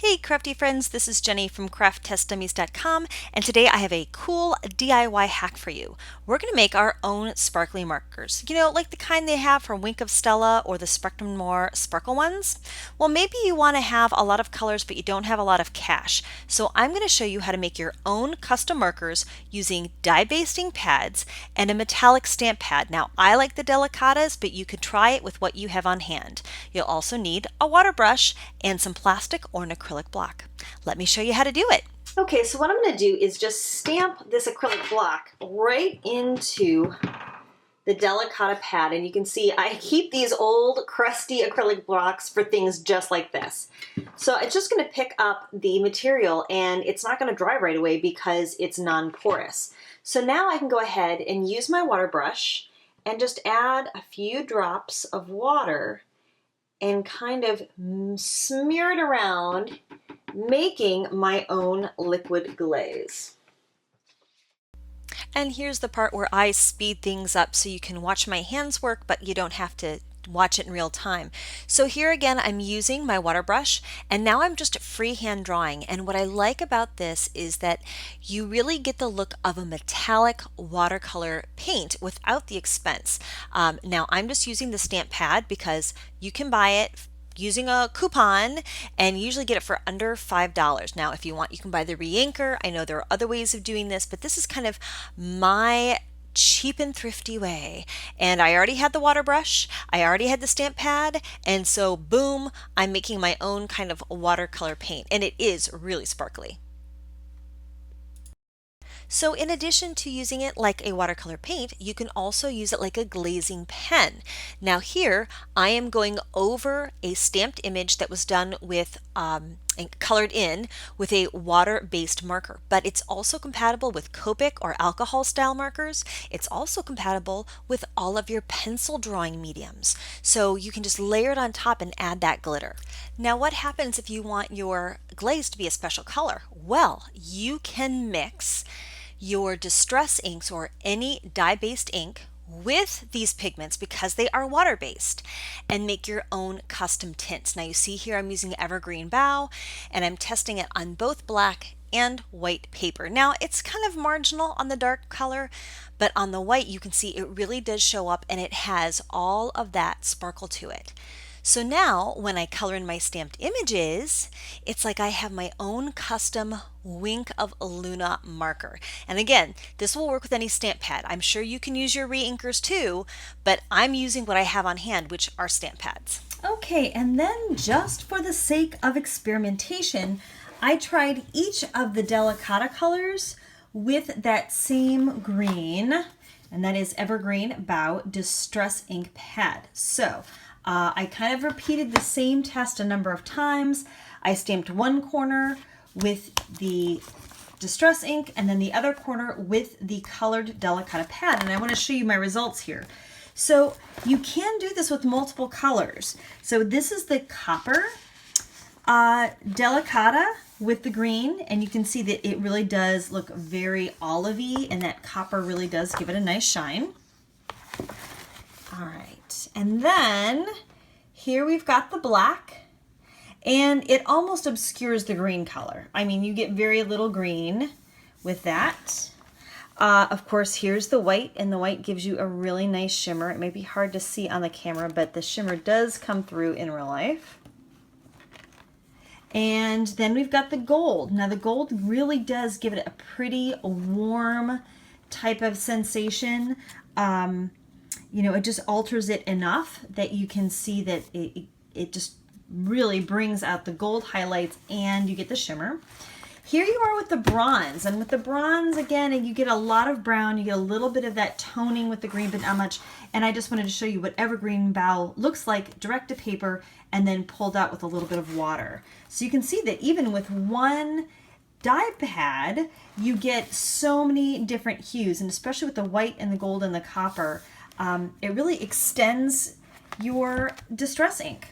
Hey crafty friends, this is Jenny from crafttestdummies.com, and today I have a cool DIY hack for you. We're going to make our own sparkly markers. You know, like the kind they have from Wink of Stella or the Spectrum Noir sparkle ones. Well, maybe you want to have a lot of colors but you don't have a lot of cash. So I'm going to show you how to make your own custom markers using dye-based ink pads and a metallic stamp pad. Now, I like the Delicatas, but you could try it with what you have on hand. You'll also need a water brush and some plastic or an acrylic block. Let me show you how to do it. Okay, so what I'm going to do is just stamp this acrylic block right into the Delicata pad, and you can see I keep these old crusty acrylic blocks for things just like this. So it's just going to pick up the material and it's not going to dry right away because it's non-porous. So now I can go ahead and use my water brush and just add a few drops of water and kind of smear it around, making my own liquid glaze. And here's the part where I speed things up so you can watch my hands work, but you don't have to watch it in real time. So here again, I'm using my water brush, and now I'm just freehand drawing. And what I like about this is that you really get the look of a metallic watercolor paint without the expense. Now I'm just using the stamp pad because you can buy it using a coupon and usually get it for under $5. Now, if you want, you can buy the re-inker. I know there are other ways of doing this, but this is kind of my cheap and thrifty way. And I already had the water brush, I already had the stamp pad, and so boom, I'm making my own kind of watercolor paint, and it is really sparkly. So in addition to using it like a watercolor paint, you can also use it like a glazing pen. Now here, I am going over a stamped image that was done with and colored in with a water-based marker, but it's also compatible with Copic or alcohol style markers. It's also compatible with all of your pencil drawing mediums. So you can just layer it on top and add that glitter. Now what happens if you want your glaze to be a special color? Well, you can mix your distress inks or any dye-based ink with these pigments because they are water-based and make your own custom tints. Now you see here I'm using Evergreen Bow and I'm testing it on both black and white paper. Now it's kind of marginal on the dark color, but on the white you can see it really does show up and it has all of that sparkle to it. So now when I color in my stamped images, it's like I have my own custom Wink of Luna marker. And again, this will work with any stamp pad. I'm sure you can use your re-inkers too, but I'm using what I have on hand, which are stamp pads. Okay, and then just for the sake of experimentation, I tried each of the Delicata colors with that same green, and that is Evergreen Bow Distress Ink Pad. So I kind of repeated the same test a number of times. I stamped one corner with the Distress ink and then the other corner with the colored Delicata pad. And I want to show you my results here. So you can do this with multiple colors. So this is the copper Delicata with the green, and you can see that it really does look very olivey, and that copper really does give it a nice shine. All right, and then here we've got the black, and it almost obscures the green color. I mean, you get very little green with that. Of course, here's the white, and the white gives you a really nice shimmer. It may be hard to see on the camera, but the shimmer does come through in real life. And then we've got the gold. Now the gold really does give it a pretty warm type of sensation. You know, it just alters it enough that you can see that it just really brings out the gold highlights and you get the shimmer. Here you are with the bronze, and with the bronze, again, you get a lot of brown, you get a little bit of that toning with the green, but not much. And I just wanted to show you what Evergreen Bow looks like direct to paper and then pulled out with a little bit of water. So you can see that even with one dye pad, you get so many different hues, and especially with the white and the gold and the copper, it really extends your distress ink.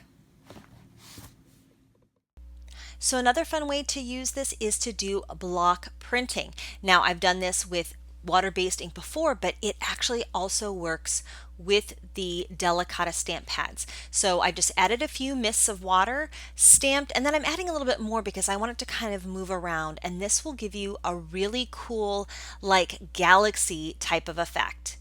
So another fun way to use this is to do block printing. Now I've done this with water-based ink before, but it actually also works with the Delicata stamp pads. So I just added a few mists of water, stamped, and then I'm adding a little bit more because I want it to kind of move around, and this will give you a really cool, like galaxy type of effect.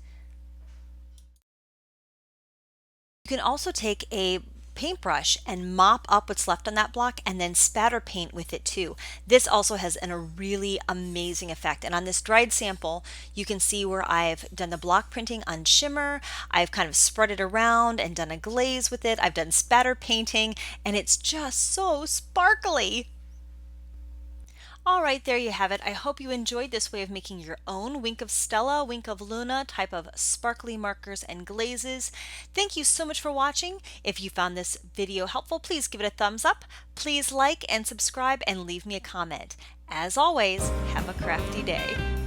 You can also take a paintbrush and mop up what's left on that block and then spatter paint with it too. This also has a really amazing effect. And on this dried sample, you can see where I've done the block printing on shimmer, I've kind of spread it around and done a glaze with it, I've done spatter painting, and it's just so sparkly. All right, there you have it. I hope you enjoyed this way of making your own Wink of Stella, Wink of Luna type of sparkly markers and glazes. Thank you so much for watching. If you found this video helpful, please give it a thumbs up. Please like and subscribe and leave me a comment. As always, have a crafty day.